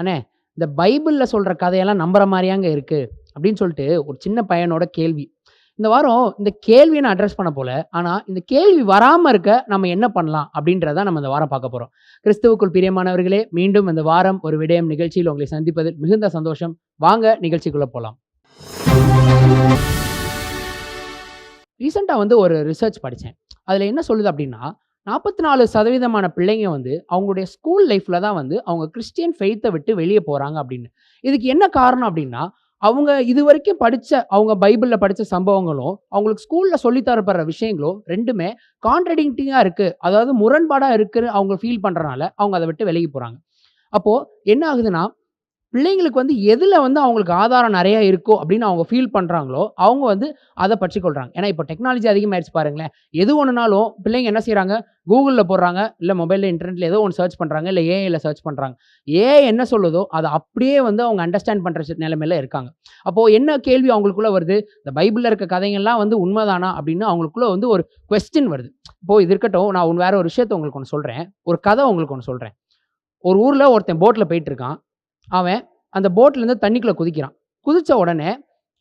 அண்ணே இந்த பைபிள்ல சொல்ற கதையெல்லாம் நம்புற மாரியாங்க இருக்கு அப்படின்னு சொல்லிட்டு ஒரு சின்ன பையனோட கேள்வி. இந்த வாரம் இந்த கேள்விய நான் அட்ரஸ் பண்ண போல. ஆனா இந்த கேள்வி வராம இருக்க நம்ம என்ன பண்ணலாம் அப்படின்றத நம்ம இந்த வாரம் பார்க்க போறோம். கிறிஸ்துவுக்குள் பிரியமானவர்களே, மீண்டும் இந்த வாரம் ஒரு விடயம் நிகழ்ச்சியில் உங்களை சந்திப்பதில் மிகுந்த சந்தோஷம். வாங்க நிகழ்ச்சிக்குள்ள போலாம். ரீசென்ட்டா ஒரு ரிசர்ச் படிச்சேன். அதுல என்ன சொல்லுது அப்படின்னா, 44% பிள்ளைங்க அவங்களுடைய ஸ்கூல் லைஃப்ல தான் அவங்க கிறிஸ்டியன் ஃபெய்த்த விட்டு வெளிய போறாங்க அப்படின்னு. இதுக்கு என்ன காரணம் அப்படின்னா, அவங்க இதுவரைக்கும் அவங்க பைபிள்ல படிச்ச சம்பவங்களும், அவங்களுக்கு ஸ்கூல்ல சொல்லி தரப்படுற விஷயங்களும் 2மே கான்ட்ரடிக்டிங்கா இருக்கு. அதாவது முரண்பாடா இருக்குன்னு அவங்க ஃபீல் பண்றனால, அவங்க அத விட்டு விலகி போறாங்க. அப்போ என்ன ஆகுதுன்னா, பிள்ளைங்களுக்கு எதுல அவங்களுக்கு ஆதாரம் நெறைய இருக்கோ அப்படின்னு அவங்க ஃபீல் பண்றாங்களோ, அவங்க அத பற்றிக் கொள்றாங்க. ஏன்னா இப்போ டெக்னாலஜி அதிகமாயிருச்சு பாருங்களேன். எது ஒண்ணுனாலும் பிள்ளைங்க என்ன செய்றாங்க, Googleல போடுறாங்க, இல்ல மொபைல்ல, இன்டர்நெட்ல ஏதோ ஒண்ணு சர்ச் பண்றாங்க, இல்ல ஏஐல சர்ச் பண்றாங்க. ஏஐ என்ன சொல்லுதோ, அத அப்படியே அவங்க அண்டர்ஸ்டாண்ட் பண்ற நிலைமையில இருக்காங்க. அப்போ என்ன கேள்வி அவங்களுக்குள்ள வருது, இந்த பைபிள்ல இருக்க கதைகள்லாம் உண்மைதானா அப்படின்னு அவங்களுக்குள்ள ஒரு குவெஸ்டின் வருது. இப்போ இது இருக்கட்டும், நான் வேற ஒரு விஷயத்த உங்களுக்கு ஒண்ணு சொல்றேன். ஒரு கதை உங்களுக்கு ஒண்ணு சொல்றேன். ஒரு ஊர்ல ஒருத்தன் போட்ல போயிட்டு இருக்கான். அவன் அந்த போட்ல இருந்து தண்ணிக்குள்ள குதிக்கிறான். குதிச்ச உடனே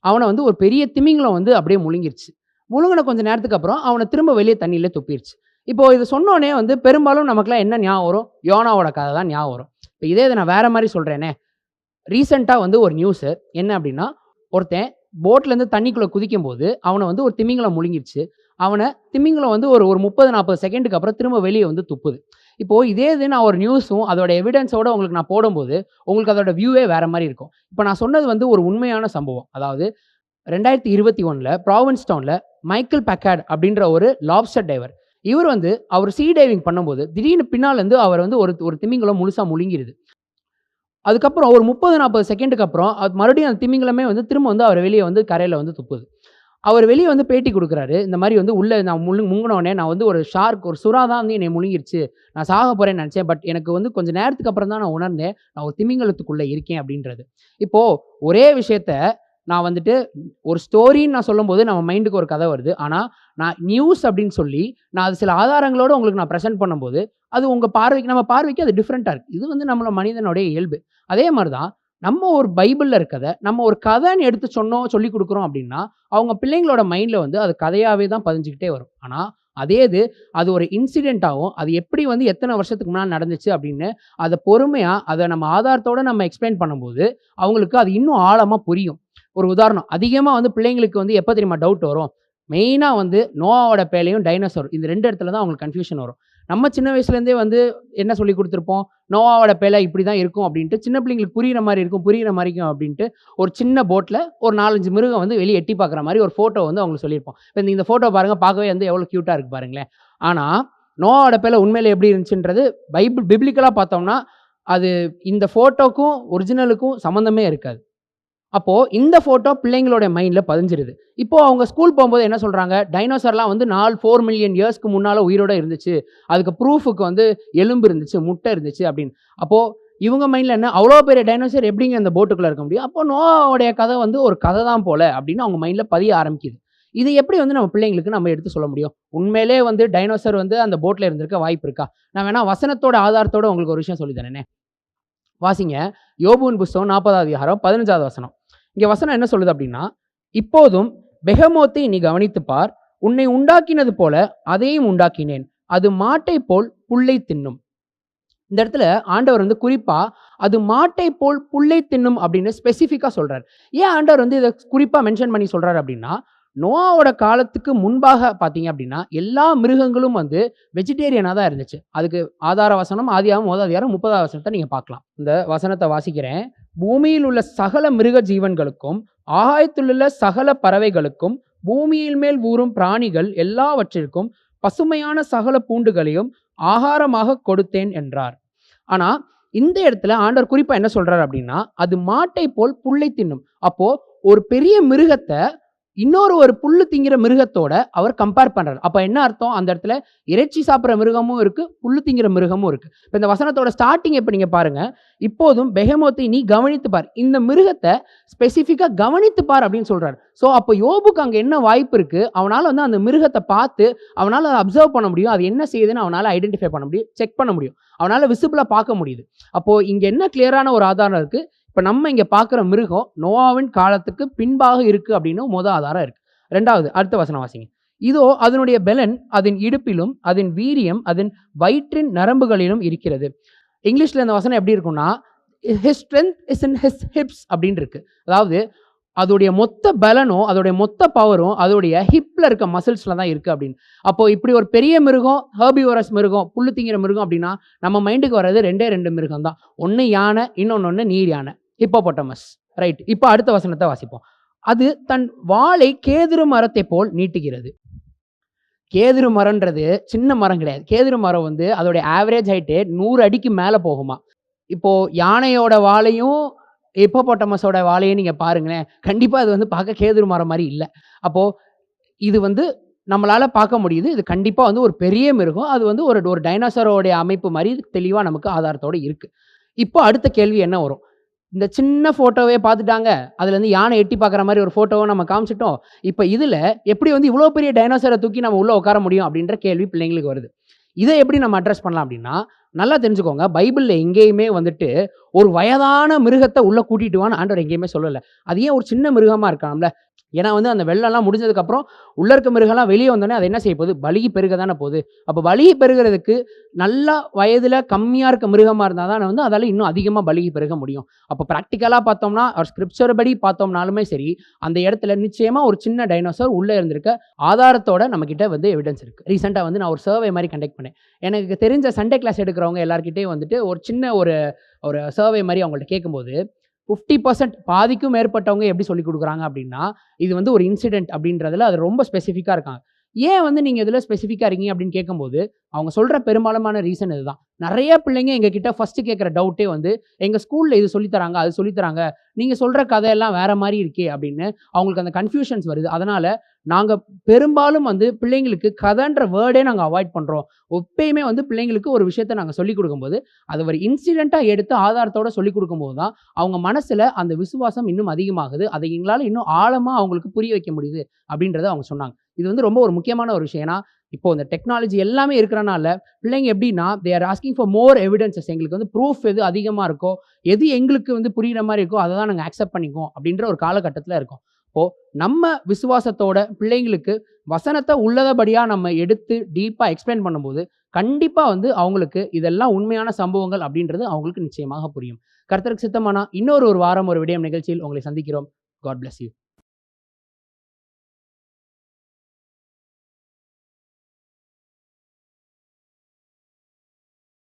அவன ஒரு பெரிய திமிங்கலம் அப்படியே முழுங்கிருச்சு. முழுங்குன கொஞ்ச நேரத்துக்கு அப்புறம் அவன திரும்ப வெளிய தண்ணீல துப்பிருச்சு. இப்போ இத சொன்னோனே பெரும்பாலும் நமக்கெல்லாம் என்ன ஞாபகம் வரும்? யோனாவோட கதை தான் ஞாபகம் வரும். இப்ப இதே இத நான் வேற மாரி சொல்றேனே. ரீசென்ட்டா ஒரு நியூஸ் என்ன அப்படின்னா, ஒருத்தன் போட்ல இருந்து தண்ணிக்குள்ள குதிக்கும்போது அவன ஒரு திமிங்கலம் முழுங்கிருச்சு. அவன திமிங்கலம் ஒரு 30, 40 செகண்டுக்கு அப்புறம் திரும்ப வெளிய துப்புது. இப்போ இதே இது நான் ஒரு நியூஸும் அதோட எவிடன்ஸோட உங்களுக்கு நான் போடும்போது, உங்களுக்கு அதோட வியூவே வேற மாரி இருக்கும். இப்ப நான் சொன்னது ஒரு உண்மையான சம்பவம். அதாவது 2021ல ப்ராவின்ஸ் டவுன்ல மைக்கேல் பெக்கார்ட் அப்படின்ற ஒரு லாப்ஸ்டர் டைவர். இவர் அவர் சீ டைவிங் பண்ணும்போது, திடீர்னு பின்னால இருந்து அவர் ஒரு திமிங்கலம் முழுசா முழுங்கிருது. அதுக்கப்புறம் ஒரு 30, 40 செகண்டுக்கு அப்புறம் மறுபடியும் அந்த திமிங்கலமே திரும்ப அவர வெளிய கரையில துப்புது. அவர் வெளிய பேட்டி குடுக்குறாரு. இந்த மாரி உள்ள நான் முங்குனோனே நான் ஒரு ஷார்க், ஒரு சுறா தான் என்னைய முழுங்கிருச்சு. நான் சாக போறேன்னு நெனச்சேன். பட் எனக்கு கொஞ்ச நேரத்துக்கு அப்புறம் தான் நான் உணர்ந்தேன். நான் ஒரு திமிங்கலத்துக்குள்ள இருக்கேன் அப்படின்றது. இப்போ ஒரே விஷயத்த நான் ஒரு ஸ்டோரின்னு நான் சொல்லும்போது நம்ம மைண்டுக்கு ஒரு கதை வருது. ஆனா, நான் நியூஸ் அப்படின்னு சொல்லி, நான் அது சில ஆதாரங்களோட உங்களுக்கு நான் பிரசன்ட் பண்ணும்போது, அது உங்க பார்வைக்கு நம்ம பார்வைக்கு அது டிஃபரெண்ட்டா இருக்கு. இது நம்மள மனிதனுடைய இயல்பு. அதே மாரி தான் நம்ம ஒரு பைபிள்ல இருக்கத, நம்ம ஒரு கதைன்னு எடுத்து சொல்லிக் குடுக்குறோம் அப்படின்னா, அவங்க பிள்ளைங்களோட மைண்ட்ல அது கதையாவே தான் பதிஞ்சுகிட்டே வரும். ஆனா, அதே அது ஒரு இன்சிடென்ட்டாவும், அது எப்படி எத்தன வருஷத்துக்கு முன்னாடி நடந்துச்சு அப்படின்னு, அத பொறுமையா அத நம்ம ஆதாரத்தோட நம்ம எக்ஸ்பிளைன் பண்ணும்போது, அவங்களுக்கு அது இன்னும் ஆழமா புரியும். ஒரு உதாரணம், அதிகமா பிள்ளைங்களுக்கு எப்ப தெரியுமா டவுட் வரும்? மெயினா நோவாவோட பேழையும், டைனோசர் இந்த 2 இடத்துல தான் அவங்களுக்கு கன்ஃப்யூஷன் வரும். நம்ம சின்ன வயசுலேருந்தே என்ன சொல்லிக் குடுத்துருப்போம்? நோவாவோட பேழை இப்படி தான் இருக்கும் அப்படின்ட்டு, சின்ன பிள்ளைங்களுக்கு புரியிற மாரி இருக்கும், புரியிற மாரிக்கும் அப்படின்ட்டு, ஒரு சின்ன போட்ல ஒரு 4, 5 மிருகம் வெளிய எட்டி பார்க்குற மாரி ஒரு ஃபோட்டோ அவங்களுக்கு சொல்லியிருப்போம். இப்ப இந்த ஃபோட்டோ பாருங்க, பார்க்கவே எவ்வளோ கியூட்டா இருக்கு பாருங்களேன். ஆனா, நோவாவோட பேழை உண்மையிலே எப்படி இருந்துச்சுன்றது பிப்ளிக்கலா பார்த்தோம்னா, அது இந்த ஃபோட்டோக்கும், ஒரிஜினலுக்கும் சம்மந்தமே இருக்காது. அப்போ இந்த ஃபோட்டோ பிள்ளைங்களோட மைண்ட்ல பதிஞ்சிருது. இப்போ அவங்க ஸ்கூல் போம்போது என்ன சொல்றாங்க? டைனோசர்லாம் 4 மில்லியன் இயர்ஸ்க்கு முன்னால உயிரோட இருந்துச்சு. அதுக்கு ப்ரூஃப்க்கு எலும்பு இருந்துச்சு, முட்டை இருந்துச்சு அப்படின்னு. அப்போ இவங்க மைண்ட்ல என்ன? அவ்வளோ பெரிய டைனோசர் எப்படிங்க அந்த போட்டுக்குள்ள இருக்க முடியும்? அப்போ நோவாவுடைய கதை ஒரு கதை தான் போல அப்படின்னு அவங்க மைண்ட்ல பதிய ஆரம்பிக்குது. இது எப்படி நம்ம பிள்ளைங்களுக்கு நம்ம எடுத்து சொல்ல முடியும்? உண்மையிலே டைனோசர் அந்த போட்ல இருந்திருக்க வாய்ப்பு இருக்கா? நான் வேணா வசனத்தோட ஆதாரத்தோட உங்களுக்கு ஒரு விஷயம் சொல்லி தரேனே. வாசிங்க. யோபுவின் புஸ்தகம் 40வது அதிகாரம் 15வது வசனம். இங்க வசனம் என்ன சொல்லுது அப்படின்னா, இப்போதும் பெகமோத்தை நீ கவனித்துப் பார். உன்னை உண்டாக்கினது போல அதையும் உண்டாக்கினேன். அது மாட்டைப் போல் புல்லை தின்னும். இந்த இடத்துல ஆண்டவர் குறிப்பா அது மாட்டைப் போல் புல்லை தின்னும் அப்படின்னு ஸ்பெசிஃபிக்கா சொல்றாரு. ஏன் ஆண்டவர் இத குறிப்பா மென்ஷன் பண்ணி சொல்றாரு அப்படின்னா, நோவாவோட காலத்துக்கு முன்பாக பார்த்தீங்க அப்படின்னா, எல்லா மிருகங்களும் வெஜிடேரியனா தான் இருந்துச்சு. அதுக்கு ஆதார வசனம் ஆதியாகமம் 1வது அதிகாரம் 30வது வசனத்த நீங்க பார்க்கலாம். இந்த வசனத்த வாசிக்கிறேன். பூமியில் உள்ள சகல மிருக ஜீவன்களுக்கும், ஆகாயத்திலுள்ள சகல பறவைகளுக்கும், பூமியின் மேல் ஊரும் பிராணிகள் எல்லாவற்றிற்கும், பசுமையான சகல பூண்டுகளையும் ஆகாரமாக கொடுத்தேன் என்றார். ஆனா, இந்த இடத்துல ஆண்டவர் குறிப்பா என்ன சொல்றாரு அப்படின்னா, அது மாட்டை போல் புல்லை தின்னும். அப்போ ஒரு பெரிய மிருகத்த இன்னொரு ஒரு புல்லு திங்கிற மிருகத்தோட அவர் கம்பேர் பண்றாரு. அப்ப என்ன அர்த்தம்? அந்த இடத்துல இறைச்சி சாப்பிடுற மிருகமும் இருக்கு, புல்லு திங்கிற மிருகமும் இருக்கு. இப்ப இந்த வசனத்தோட ஸ்டார்ட்டிங் இப்ப நீங்க பாருங்க. இப்போதும் பெஹெமோத்தை நீ கவனித்து பார். இந்த மிருகத்த ஸ்பெசிஃபிக்கா கவனித்து பார் அப்படின்னு சொல்றாரு. சோ அப்ப யோபுக்கு அங்க என்ன வாய்ப்பு இருக்கு? அவனால வந்து அந்த மிருகத்த பார்த்து அவனால அத அப்சர்வ் பண்ண முடியும். அது என்ன செய்யுதுன்னு அவனால ஐடென்டிஃபை பண்ண முடியும். செக் பண்ண முடியும். அவனால விசிபிளா பார்க்க முடியுது. அப்போ இங்க என்ன கிளியரான ஒரு ஆதாரம் இருக்கு? இப்ப நம்ம இங்க பார்க்கிற மிருகம் நோவாவின் காலத்துக்கு பின்பாக இருக்கு அப்படின்னு ஆதாரம் இருக்கு. 2வது அடுத்த வசனம் வாசிங்க. இதோ அதனுடைய பெலன் அதன் இடுப்பிலும் அதன் வீரியம் அதன் வயிற்றின் நரம்புகளிலும் இருக்கிறது. இங்கிலீஷ்ல இந்த வசனம் எப்படி இருக்கும்னா, his strength is in his hips அப்படின்னு இருக்கு. அதாவது அதோடைய மொத்த பலனும் அதோடைய மொத்த பவரும் அதோடைய ஹிப்ல இருக்க மசில்ஸ்ல தான் இருக்கு அப்படின்னு. அப்போ இப்படி ஒரு பெரிய மிருகம், ஹெர்பிவோரஸ் மிருகம், புல்லு திங்கிற மிருகம் அப்படின்னா நம்ம மைண்டுக்கு வர்றது 2 மிருகம் தான். ஒன்னு யானை, இன்னொன்னு நீர் யானை, ஹிப்போபொட்டமஸ். ரைட். இப்போ அடுத்த வசனத்தை வாசிப்போம். அது தன் வாளை கேதுரு மரத்தை போல் நீட்டுகிறது. கேதுரு மரம்ன்றது சின்ன மரம் கிடையாது. கேதுரு மரம் வந்து அதோட ஆவரேஜ் ஹைட்டே 100 அடிக்கு மேல போகுமா. இப்போ யானையோட வாலையும் ஹிப்போபொட்டமஸோட வாலையும் நீங்க பாருங்களேன். கண்டிப்பா அது வந்து பார்க்க கேதுரு மரம் மாதிரி இல்ல. அப்போ இது வந்து நம்மளால பார்க்க முடியுது. இது கண்டிப்பா வந்து ஒரு பெரிய மிருகம். அது வந்து ஒரு டைனோசரோட அமைப்பு மாதிரி தெளிவா நமக்கு ஆதாரத்தோட இருக்கு. இப்போ அடுத்த கேள்வி என்ன வரும்? இந்த சின்ன ஃபோட்டோவே பார்த்துட்டாங்க. அதுலேருந்து யானை எட்டி பார்க்குற மாதிரி ஒரு ஃபோட்டோவை நம்ம காமிச்சிட்டோம். இப்போ இதில் எப்படி வந்து இவ்வளோ பெரிய டைனோசரை தூக்கி நம்ம உள்ளே உட்கார முடியும் அப்படின்ற கேள்வி பிள்ளைங்களுக்கு வருது. இதை எப்படி நம்ம அட்ரஸ் பண்ணலாம் அப்படின்னா, நல்லா தெரிஞ்சுக்கோங்க. பைபிளில் எங்கேயுமே வந்துட்டு ஒரு வயதான மிருகத்தை உள்ளே கூட்டிட்டு வான்னு ஆண்டவர் எங்கேயுமே சொல்லலை. அது ஏன் ஒரு சின்ன மிருகமாக இருக்காம்ல? ஏன்னா வந்து அந்த வெள்ளம்லாம் முடிஞ்சதுக்கப்புறம் உள்ள இருக்க மிருகம்லாம் வெளியே வந்தோடனே அது என்ன செய்ய போகுது? பலுகி பெருக தானே போகுது. அப்போ பலுகி பெருகிறதுக்கு நல்லா வயதில் கம்மியாக இருக்க மிருகமாக இருந்தால் தான் வந்து அதால் இன்னும் அதிகமாக பலுகி பெருக முடியும். அப்போ ப்ராக்டிக்கலாக பார்த்தோம்னா ஒரு ஸ்கிரிப்சர் படி பார்த்தோம்னாலுமே சரி, அந்த இடத்துல நிச்சயமாக ஒரு சின்ன டைனோசர் உள்ளே இருந்திருக்க ஆதாரத்தோட நம்மக்கிட்ட வந்து எவிடன்ஸ் இருக்குது. ரீசெண்டாக வந்து நான் ஒரு சர்வே மாதிரி கண்டக்ட் பண்ணேன். எனக்கு தெரிஞ்ச சண்டே கிளாஸ் எடுக்கிறவங்க எல்லாருக்கிட்டையும் வந்துட்டு ஒரு சின்ன ஒரு சர்வே மாதிரி அவங்கள்ட்ட கேட்கும்போது 50% பாதிக்கும் மேற்பட்டவங்க எப்படி சொல்லிக் கொடுக்குறாங்க அப்படின்னா, இது வந்து ஒரு இன்சிடென்ட் அப்படின்றதுல அது ரொம்ப ஸ்பெசிஃபிக்காக இருக்காங்க. ஏன் வந்து நீங்கள் இதில் ஸ்பெசிஃபிக்காக இருக்கீங்க அப்படின்னு கேட்கும்போது, அவங்க சொல்கிற பெரும்பாலான ரீசன் இதுதான். நிறைய பிள்ளைங்க எங்ககிட்ட ஃபஸ்ட்டு கேட்குற டவுட்டே வந்து, எங்கள் ஸ்கூலில் இது சொல்லித்தராங்க, அது சொல்லித்தராங்க, நீங்கள் சொல்கிற கதையெல்லாம் வேறு மாதிரி இருக்கே அப்படின்னு அவங்களுக்கு அந்த கன்ஃபியூஷன்ஸ் வருது. அதனால் நாங்கள் பெரும்பாலும் வந்து பிள்ளைங்களுக்கு கதைன்ற வேர்டே நாங்கள் அவாய்ட் பண்ணுறோம். எப்பயுமே வந்து பிள்ளைங்களுக்கு ஒரு விஷயத்த நாங்கள் சொல்லிக் கொடுக்கும்போது, அது ஒரு இன்சிடெண்ட்டாக எடுத்து ஆதாரத்தோட சொல்லிக் கொடுக்கும்போது தான் அவங்க மனசில் அந்த விசுவாசம் இன்னும் அதிகமாகுது. அதை எங்களால் இன்னும் ஆழமாக அவங்களுக்கு புரிய வைக்க முடியுது அப்படின்றத அவங்க சொன்னாங்க. இது வந்து ரொம்ப ஒரு முக்கியமான ஒரு விஷயம். ஏன்னா இப்போ இந்த டெக்னாலஜி எல்லாமே இருக்கிறனால பிள்ளைங்க எப்படின்னா they are asking for more evidences. எங்களுக்கு வந்து ப்ரூஃப் எது அதிகமாக இருக்கோ, எது எங்களுக்கு வந்து புரிகிற மாதிரி இருக்கோ அதை தான் நாங்கள் அக்செப்ட் பண்ணிக்குவோம் அப்படின்ற ஒரு காலகட்டத்தில் இருக்கோம். இப்போது நம்ம விசுவாசத்தோட பிள்ளைங்களுக்கு வசனத்தை உள்ளதபடியாக நம்ம எடுத்து டீப்பாக எக்ஸ்பிளைன் பண்ணும்போது கண்டிப்பாக வந்து அவங்களுக்கு இதெல்லாம் உண்மையான சம்பவங்கள் அப்படின்றது அவங்களுக்கு நிச்சயமாக புரியும். கர்த்தருக்கு சித்தமானா இன்னொரு வாரம் ஒரு விடயம் நிகழ்ச்சியில் உங்களை சந்திக்கிறோம். God bless you.